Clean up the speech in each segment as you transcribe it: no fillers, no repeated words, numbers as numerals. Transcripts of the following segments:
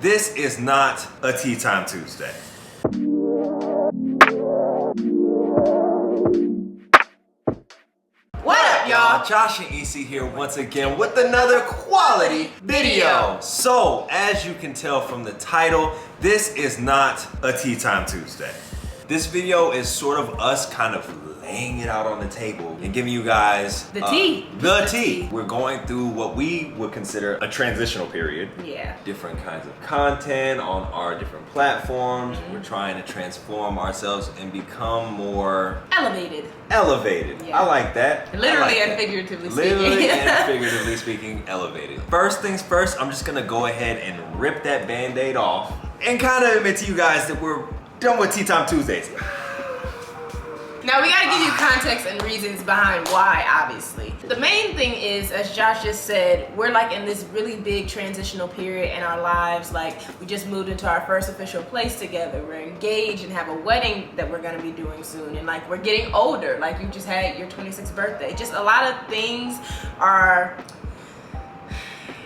This is not a Tea Time Tuesday. What up, y'all? Josh and EC here once again with another quality video. So, as you can tell from the title, this is not a Tea Time Tuesday. This video is sort of us kind of laying it out on the table and giving you guys the tea. The tea. We're going through what we would consider a transitional period. Yeah. Different kinds of content on our different platforms. We're trying to transform ourselves and become more Elevated. Yeah. I like that. Literally and figuratively speaking. Literally and figuratively speaking, elevated. First things first, I'm just gonna go ahead and rip that band-aid off and kind of admit to you guys that we're done with Tea Time Tuesdays. Now we gotta give you context and reasons behind why, obviously. The main thing is, as Josh just said, we're like in this really big transitional period in our lives. Like, we just moved into our first official place together. We're engaged and have a wedding that we're gonna be doing soon. And like, we're getting older. Like, you just had your 26th birthday. Just a lot of things are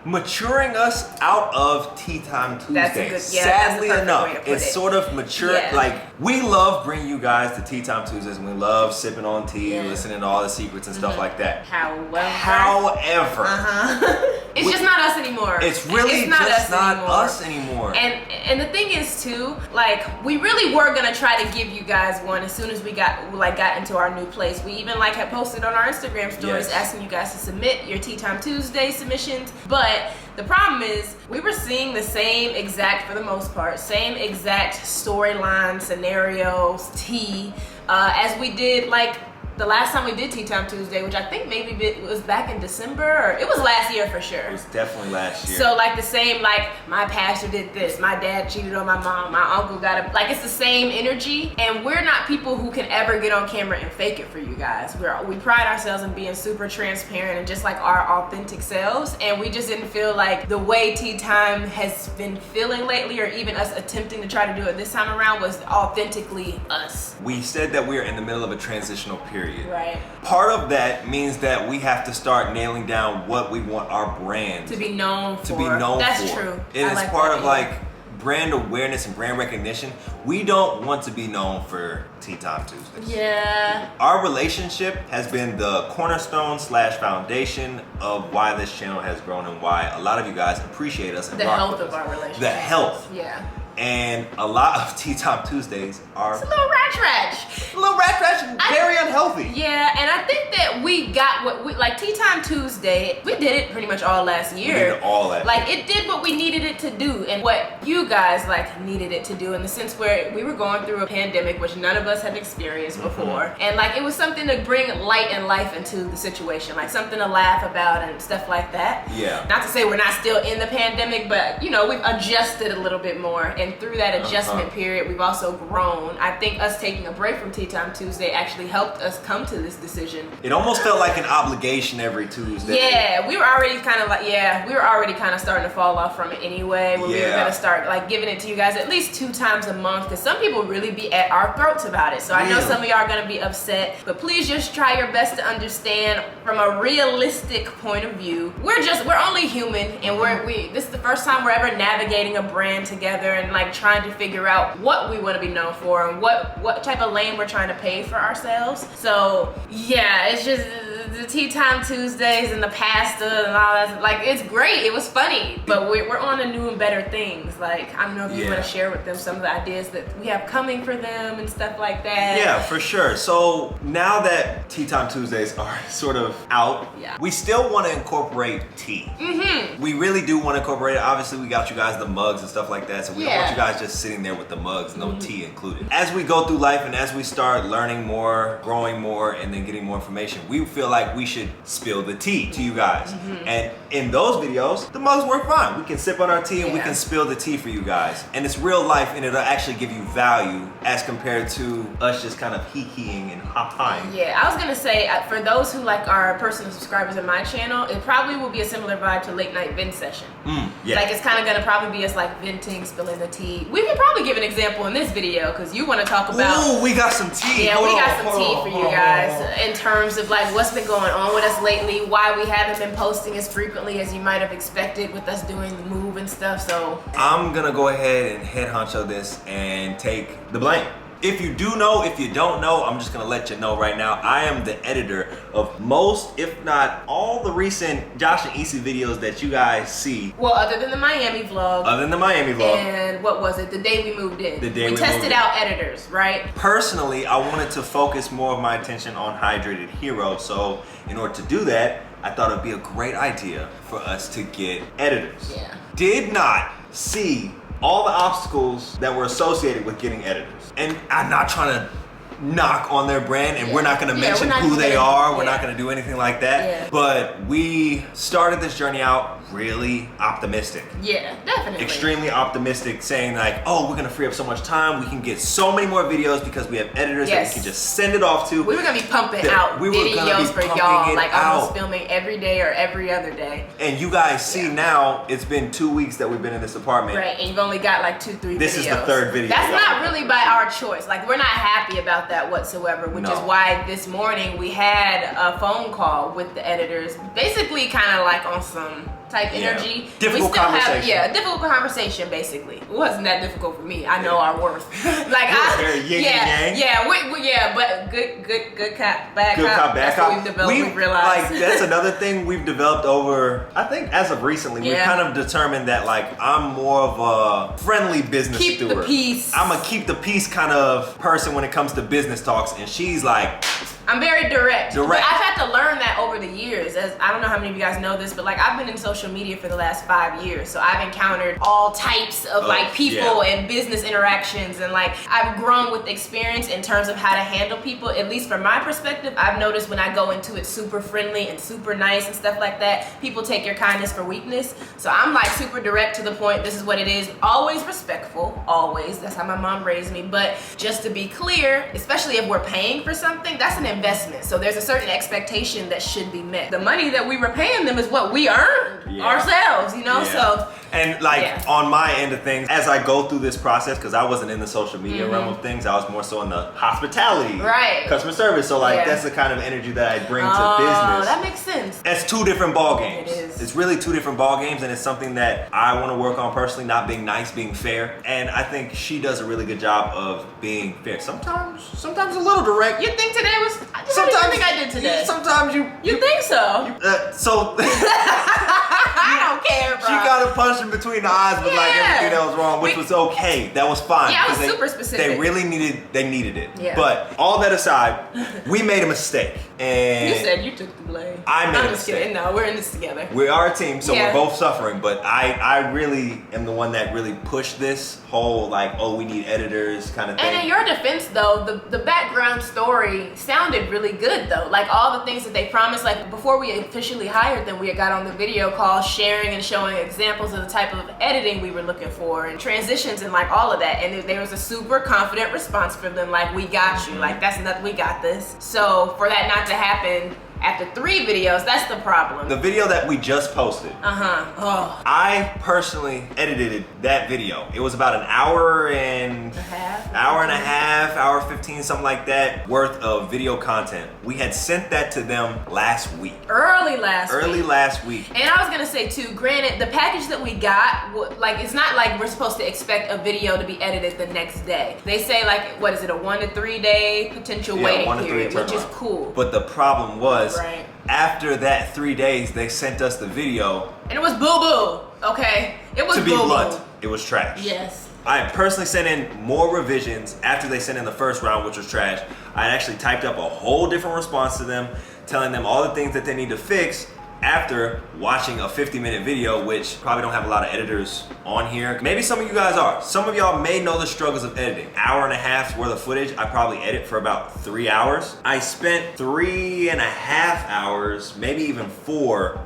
maturing us out of Tea Time Tuesday. That's a good, Sadly enough, it's it. sort of mature. Yeah. Like, we love bringing you guys to Tea Time Tuesdays, and we love sipping on tea, listening to all the secrets and stuff like that. However, it's just not us anymore. It's really just not us anymore. And the thing is too, like, we really were gonna try to give you guys one as soon as we got into our new place. We even like had posted on our Instagram stories asking you guys to submit your Tea Time Tuesday submissions. But the problem is, we were seeing the same exact, for the most part, same exact storyline, scenarios, tea, as we did like the last time we did Tea Time Tuesday, which I think maybe it was back in December, or it was last year for sure. It was definitely last year. So like the same, like, my pastor did this, my dad cheated on my mom, my uncle got a, like, it's the same energy. And we're not people who can ever get on camera and fake it for you guys. We pride ourselves in being super transparent and just like our authentic selves. And we just didn't feel like the way Tea Time has been feeling lately, or even us attempting to try to do it this time around, was authentically us. We said that we are in the middle of a transitional period. Right. Part of that means that we have to start nailing down what we want our brand to be known for. That's true. It is part of like brand awareness and brand recognition. We don't want to be known for Tea Time Tuesdays. Yeah. Our relationship has been the cornerstone / foundation of why this channel has grown and why a lot of you guys appreciate us and the health of our relationship. The health. Yeah. And a lot of Tea Time Tuesdays are it's a little ratch. A little ratch, very unhealthy. Yeah, and I think that we got what we like. Tea Time Tuesday, we did it pretty much all last year. We did it all last year. It did what we needed it to do, and what you guys like needed it to do, in the sense where we were going through a pandemic which none of us had experienced before, and like it was something to bring light and life into the situation, like something to laugh about and stuff like that. Yeah. Not to say we're not still in the pandemic, but you know, we've adjusted a little bit more, and through that adjustment period, we've also grown. I think us taking a break from Tea Time Tuesday actually helped us come to this decision. It almost felt like an obligation every Tuesday. Yeah, we were already kind of starting to fall off from it anyway. We were gonna start like giving it to you guys at least 2 times a month, because some people really be at our throats about it. So I know some of y'all are gonna be upset, but please just try your best to understand from a realistic point of view. We're only human, and this is the first time we're ever navigating a brand together and like trying to figure out what we want to be known for and what type of lane we're trying to pave for ourselves. So yeah, it's just the Tea Time Tuesdays and the pasta and all that. Like, it's great, it was funny, but we're on to new and better things. Like, I don't know if you want to share with them some of the ideas that we have coming for them and stuff like that. Yeah, for sure. So now that Tea Time Tuesdays are sort of out, we still want to incorporate tea. We really do want to incorporate it. Obviously, we got you guys the mugs and stuff like that, so we don't want you guys just sitting there with the mugs, no tea included. As we go through life and as we start learning more, growing more, and then getting more information, we feel like we should spill the tea to you guys. And in those videos, the mugs work fine. We can sip on our tea and we can spill the tea for you guys. And it's real life, and it'll actually give you value as compared to us just kind of hee-heeing and ha-haing. Yeah, I was gonna say, for those who like are personal subscribers of my channel, it probably will be a similar vibe to Late Night Vent Session. Like, it's kind of gonna probably be us like venting, spilling the tea. We can probably give an example in this video, because you want to talk about. Ooh, we got some tea. Yeah, we got some tea for you guys in terms of like what's been going on with us lately, why we haven't been posting as frequently as you might have expected with us doing the move moving stuff, so. I'm gonna go ahead and head honcho this and take the blame. If you do know, if you don't know, I'm just gonna let you know right now. I am the editor of most, if not all, the recent Josh and Issy videos that you guys see. Well, other than the Miami vlog. Other than the Miami vlog. And what was it? The day we moved in. The day we tested out editors, right? Personally, I wanted to focus more of my attention on Hydrated Hero. So in order to do that, I thought it'd be a great idea for us to get editors. Yeah. Did not see all the obstacles that were associated with getting editors. And I'm not trying to knock on their brand, and we're not going to mention who they are. We're not going to do anything like that. Yeah. But we started this journey out really optimistic. Yeah, definitely. Extremely optimistic, saying like, oh, we're going to free up so much time. We can get so many more videos because we have editors that we can just send it off to. We were going to be pumping out videos for y'all, like almost filming every day or every other day. And you guys see now, it's been 2 weeks that we've been in this apartment. Right, and you've only got like 2-3 videos. This is the third video. That's not really by our choice. Like, we're not happy about that whatsoever, which is why this morning we had a phone call with the editors, basically kind of like on some type energy. Difficult conversation. A difficult conversation basically. It wasn't that difficult for me. I know our worth. Like but good cop, bad cop. That's what we've developed. We've realized. Like, that's another thing we've developed over, I think as of recently, we've kind of determined that like I'm more of a friendly business steward. Keep the peace. I'm a keep the peace kind of person when it comes to business talks, and she's like, I'm very direct. But I've had to learn that over the years. As I don't know how many of you guys know this, but like I've been in social media for the last 5 years. So I've encountered all types of like people and business interactions, and like I've grown with experience in terms of how to handle people. At least from my perspective, I've noticed when I go into it super friendly and super nice and stuff like that, people take your kindness for weakness. So I'm like super direct to the point. This is what it is. Always respectful, always. That's how my mom raised me. But just to be clear, especially if we're paying for something, that's an investment. So there's a certain expectation that should be met. The money that we were paying them is what we earned ourselves, you know? So and like on my end of things, as I go through this process, because I wasn't in the social media realm of things, I was more so in the hospitality, customer service. So like that's the kind of energy that I bring to business. That makes sense. It's two different ball games. It is. It's really two different ball games, and it's something that I want to work on personally, not being nice, being fair. And I think she does a really good job of being fair. Sometimes a little direct. You think today was? I think I did today. Sometimes you think so? I don't care, bro. She got a punch in between the eyes with like everything that was wrong, which was okay. That was fine. Yeah, I was super specific. They really needed it. Yeah. But all that aside, we made a mistake. And you said you took the blame. I made I'm a just mistake. kidding. No, we're in this together. We are a team, so we're both suffering. But I really am the one that really pushed this whole like, oh, we need editors kind of thing. And in your defense, though, the background story sounded really good, though. Like all the things that they promised, like before we officially hired them, we had got on the video call sharing and showing examples of the type of editing we were looking for and transitions and like all of that. And there was a super confident response from them, like, we got you, like that's nothing, we got this. So for that not to happen after 3 videos, that's the problem. The video that we just posted. I personally edited that video. It was about an hour and a half, hour 15, something like that, worth of video content. We had sent that to them last week. Early last week. And I was gonna say too, granted, the package that we got, like, it's not like we're supposed to expect a video to be edited the next day. They say like, what is it, a 1 to 3 day potential waiting period, which is cool. But the problem was, after that 3 days, they sent us the video. And it was boo-boo, okay? It was boo-boo. To be blunt, it was trash. Yes. I personally sent in more revisions after they sent in the first round, which was trash. I actually typed up a whole different response to them, telling them all the things that they need to fix after watching a 50-minute video, which probably don't have a lot of editors on here. Maybe some of you guys are. Some of y'all may know the struggles of editing. Hour and a half's worth of footage, I probably edit for about 3 hours. I spent 3.5 hours, maybe even 4,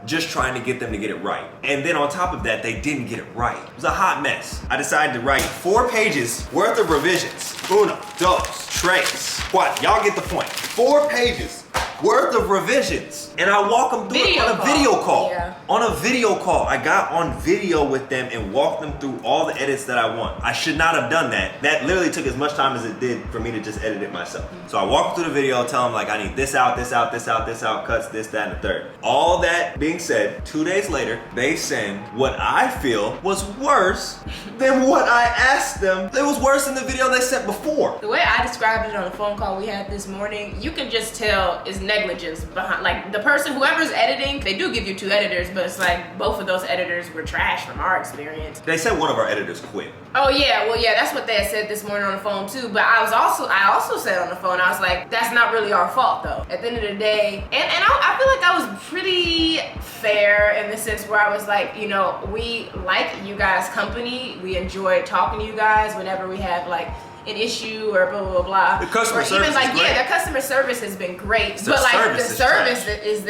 just trying to get them to get it right. And then on top of that, they didn't get it right. It was a hot mess. I decided to write 4 pages worth of revisions. 1, 2, 3, 4. Y'all get the point. 4 pages worth of revisions. And I walk them through it on a video call. Yeah. On a video call. I got on video with them and walked them through all the edits that I want. I should not have done that. That literally took as much time as it did for me to just edit it myself. So I walk them through the video, tell them like I need this out, this out, this out, this out, cuts, this, that, and the third. All that being said, 2 days later, they send what I feel was worse than what I asked them. It was worse than the video they sent before. The way I described it on the phone call we had this morning, you can just tell is negligence behind, like the person, whoever's editing, they do give you 2 editors, but it's like both of those editors were trash from our experience. They said one of our editors quit. Oh yeah, well yeah, that's what they had said this morning on the phone too. But I also said on the phone, I was like, that's not really our fault though. At the end of the day, and I feel like I was pretty fair in the sense where I was like, you know, we like you guys' company, we enjoy talking to you guys whenever we have like an issue or blah blah blah. The customer service even like is great. their customer service has been great, Their but like the service service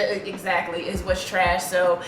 is what's trash. So.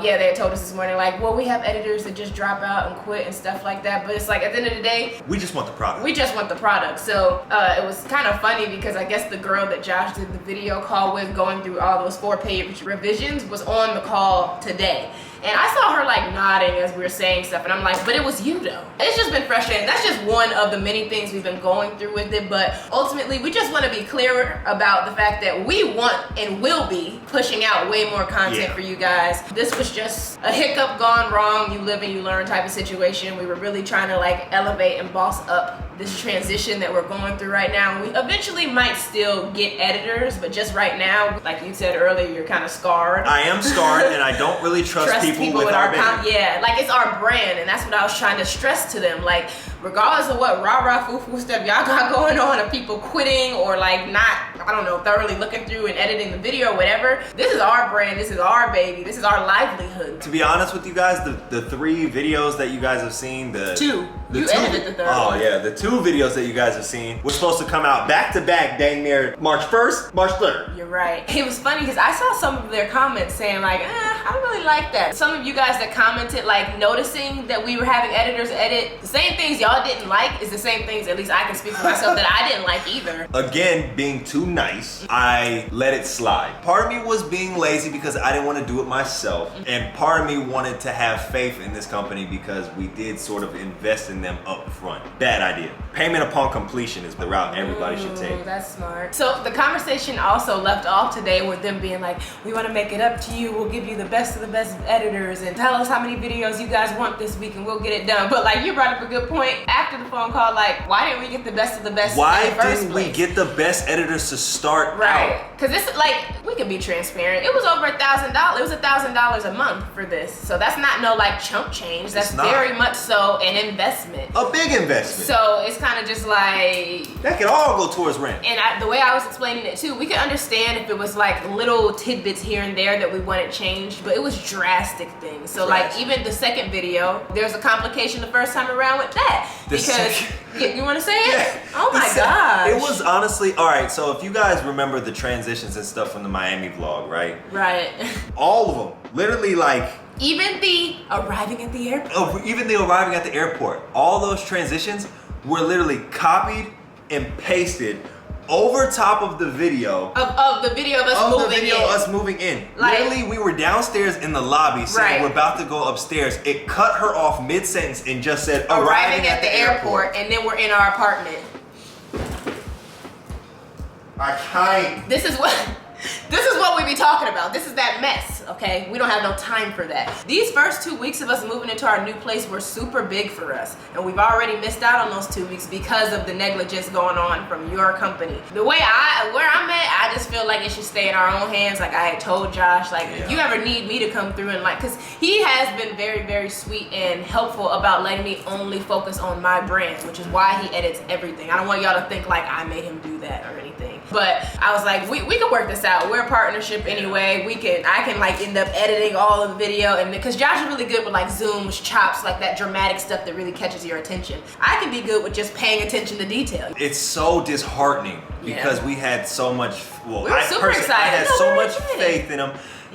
Yeah, they had told us this morning, like, well, we have editors that just drop out and quit and stuff like that. But it's like, at the end of the day, we just want the product. We just want the product. So it was kind of funny because I guess the girl that Josh did the video call with, going through all those 4-page revisions, was on the call today. And I saw her like nodding as we were saying stuff, and I'm like, but it was you though. It's just been frustrating. That's just one of the many things we've been going through with it, but ultimately we just want to be clear about the fact that we want and will be pushing out way more content for you guys. This was just a hiccup gone wrong, you live and you learn type of situation. We were really trying to like elevate and boss up this transition that we're going through right now. We eventually might still get editors, but just right now, like you said earlier, you're kind of scarred. I am scarred and I don't really trust people with our baby. Yeah, like it's our brand, and that's what I was trying to stress to them. Like, regardless of what rah-rah foo-foo stuff y'all got going on, of people quitting or like not, I don't know, thoroughly looking through and editing the video or whatever, this is our brand, this is our baby, this is our livelihood. To be honest with you guys, the 3 videos that you guys have seen, you edited the third one. Oh yeah, the 2 videos that you guys have seen were supposed to come out back to back dang near March 1st, March 3rd. You're right. It was funny because I saw some of their comments saying like, I don't really like that. Some of you guys that commented like noticing that we were having editors edit the same things y'all didn't like is the same things, at least I can speak for myself, that I didn't like either. Again, being too nice, I let it slide. Part of me was being lazy because I didn't want to do it myself, and part of me wanted to have faith in this company because we did sort of invest in them up front. Bad idea. Payment upon completion is the route everybody should take. That's smart. So the conversation also left off today with them being like, we want to make it up to you, we'll give you the best of the best editors and tell us how many videos you guys want this week and we'll get it done. But like, you brought up a good point after the phone call, like, why didn't we get the best of the best? Why didn't we get the best editors to start out? Because this, like, we can be transparent. It was over $1,000. It was $1,000 a month for this. So that's not no like chump change. That's very much so an investment. A big investment. So it's kind of just like, that could all go towards rent. And the way I was explaining it too, we could understand if it was like little tidbits here and there that we wanted changed, but it was drastic things. So like even the second video, there was a complication the first time around with that. You want to say it? Yeah. Oh my gosh. It was honestly, all right, so if you guys remember the transitions and stuff from the Miami vlog, right? Right. All of them, literally like, even the arriving at the airport. Oh, even the arriving at the airport. All those transitions were literally copied and pasted over top of the video. Of the video of us moving in. Like, literally, we were downstairs in the lobby saying we're about to go upstairs. It cut her off mid-sentence and just said, arriving at the airport. And then we're in our apartment. I can't. This is what we be talking about. This is that mess, okay? We don't have no time for that. These first 2 weeks of us moving into our new place were super big for us. And we've already missed out on those 2 weeks because of the negligence going on from your company. The way where I'm at, I just feel like it should stay in our own hands. Like I had told Josh, like if you ever need me to come through and like, cause he has been very, very sweet and helpful about letting me only focus on my brand, which is why he edits everything. I don't want y'all to think like I made him do that or anything. But I was like, we can work this out. We're a partnership anyway. I can like end up editing all of the video, and because Josh is really good with like zooms, chops, like that dramatic stuff that really catches your attention. I can be good with just paying attention to detail. It's so disheartening because we had so much, we were super excited. I had so much faith in him.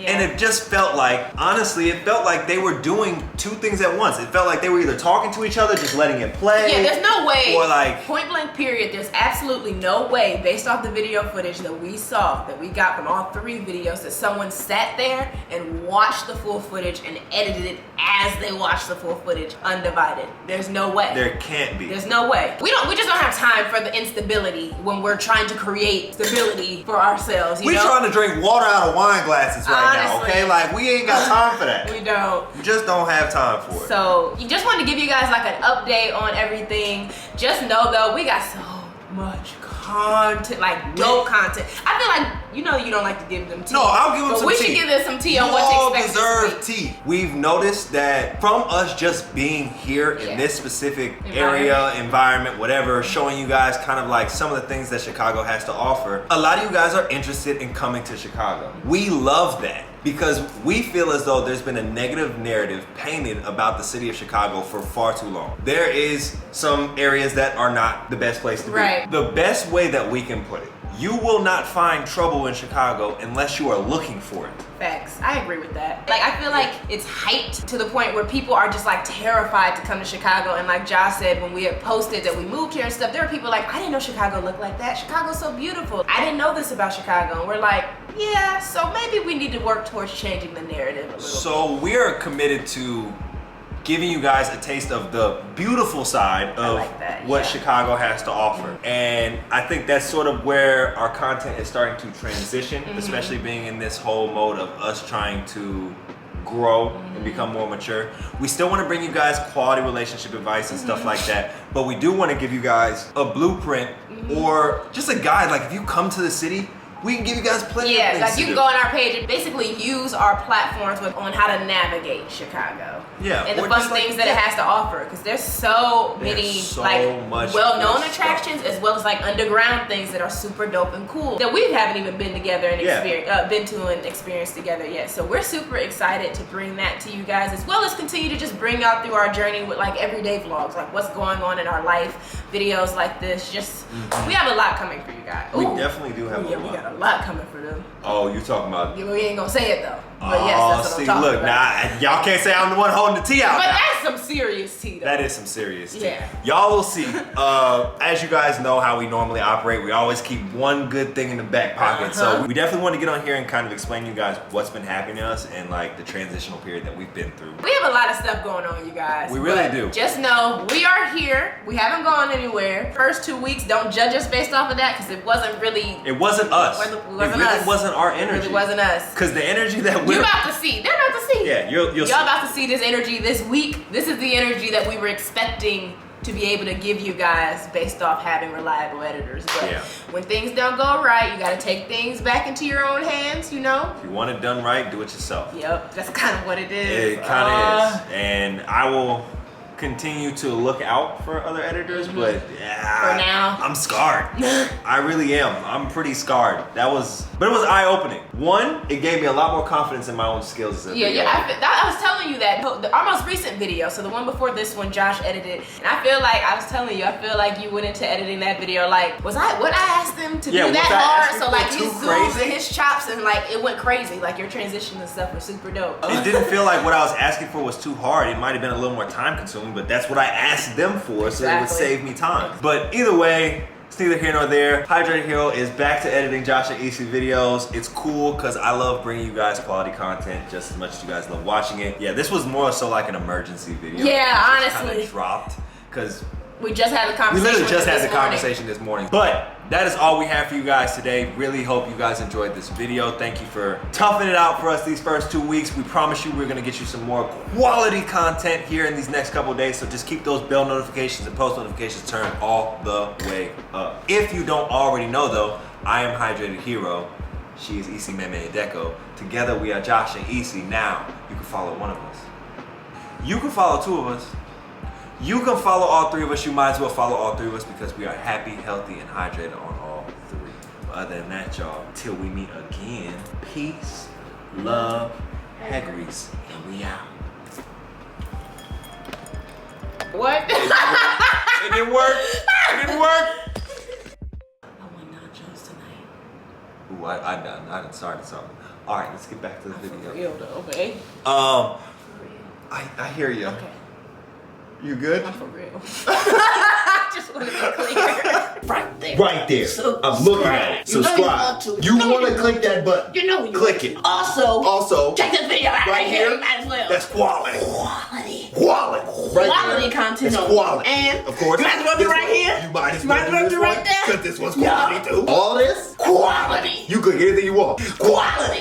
And it just felt like, honestly, it felt like they were doing two things at once. It felt like they were either talking to each other, just letting it play. Yeah, there's no way, or like, point blank period, there's absolutely no way, based off the video footage that we saw, that we got from all 3 videos, that someone sat there and watched the full footage and edited it as they watched the full footage, undivided. There's no way. There can't be. There's no way. We just don't have time for the instability when we're trying to create stability for ourselves. We're trying to drink water out of wine glasses right now, Honestly. okay? Like, we ain't got time for that. We don't. We just don't have time for it. So, you just wanted to give you guys like an update on everything. Just know though, we got so much content, like dope content. I feel like, you don't like to give them tea. No, I'll give them some tea. But we should give them some tea on what to expect deserve tea. We've noticed that from us just being here in this specific environment, whatever, showing you guys kind of like some of the things that Chicago has to offer, a lot of you guys are interested in coming to Chicago. We love that, because we feel as though there's been a negative narrative painted about the city of Chicago for far too long. There is some areas that are not the best place to be. The best way that we can put it, you will not find trouble in Chicago unless you are looking for it. Facts. I agree with that. Like, I feel like it's hyped to the point where people are just like terrified to come to Chicago. And like Josh said, when we had posted that we moved here and stuff, there were people like, I didn't know Chicago looked like that. Chicago's so beautiful. I didn't know this about Chicago. And we're like, yeah, so maybe we need to work towards changing the narrative a little bit. So we are committed to giving you guys a taste of the beautiful side of what Chicago has to offer. And I think that's sort of where our content is starting to transition, especially being in this whole mode of us trying to grow and become more mature. We still want to bring you guys quality relationship advice and stuff like that, but we do want to give you guys a blueprint or just a guide. Like, if you come to the city, we can give you guys plenty of things like to you can go on our page and basically use our platforms on how to navigate Chicago. Yeah. And the fun things that it has to offer, because there's so many well-known attractions as well as like underground things that are super dope and cool that we haven't even been together and been to and experienced together yet. So we're super excited to bring that to you guys, as well as continue to just bring y'all through our journey with like everyday vlogs, like what's going on in our life, videos like this. Just we have a lot coming for you guys. We definitely do have a lot. We got a lot coming for them. Oh, you talking about? Yeah, we ain't gonna say it though. But yes, that's what I'm talking look, about. y'all can't say I'm the one holding the tea out. But now. that's some serious tea though. That is some serious tea. Yeah. Y'all will see. As you guys know how we normally operate, we always keep one good thing in the back pocket. So we definitely want to get on here and kind of explain to you guys what's been happening to us and like the transitional period that we've been through. We have a lot of stuff going on, you guys. We really do. Just know we are here. We haven't gone anywhere. First 2 weeks, don't judge us based off of that, because it wasn't really. It wasn't us. It really wasn't our energy. It really wasn't us. Because the energy that we're about to see. They're about to see. Yeah, you'll see. Y'all about to see this energy this week. This is the energy that we were expecting to be able to give you guys based off having reliable editors. But when things don't go right, you got to take things back into your own hands, you know? If you want it done right, do it yourself. Yep, that's kind of what it is. It kind of is. And I will continue to look out for other editors, but for now, I'm scarred. I really am. I'm pretty scarred. But it was eye-opening. One, it gave me a lot more confidence in my own skills. As a video editor. I was telling you that our most recent video, so the one before this one, Josh edited, and I feel like I was telling you, I feel like you went into editing that video like, what I asked him to do that hard? So like his zooms and his chops and like it went crazy. Like your transition and stuff was super dope. It didn't feel like what I was asking for was too hard. It might have been a little more time consuming, but that's what I asked them for, so it would save me time. But either way, it's neither here nor there. Hydrated Hero is back to editing Josh and Isi videos. It's cool because I love bringing you guys quality content just as much as you guys love watching it. Yeah, this was more so like an emergency video. Yeah, honestly. Kind of dropped because we just had the conversation. We literally just had the conversation this morning. But that is all we have for you guys today. Really hope you guys enjoyed this video. Thank you for toughing it out for us these first 2 weeks. We promise you we're gonna get you some more quality content here in these next couple of days. So just keep those bell notifications and post notifications turned all the way up. If you don't already know though, I am Hydrated Hero. She is Isimeme Edeko. Together we are Josh and Isi. Now you can follow one of us. You can follow two of us. You can follow all three of us. You might as well follow all three of us because we are happy, healthy, and hydrated on all three. But other than that, y'all, till we meet again, peace, love, haggeries, and we out. What? It didn't work. It didn't work. I want nachos tonight. Ooh, I done started something. All right, let's get back to the video. For real though, okay? I hear you. Okay. You good? I'm for real. I just want to be clear. Right there. Right there. I'm looking at it. Subscribe. You want to click that button. You know you click it. Also, check this video out right here. You might as well. That's quality. Quality. Quality. Right Quality there. content. It's quality. And of course, you might as well be right here. You might as well be right there. Because this one's quality too. All this quality. You click anything you want. Quality.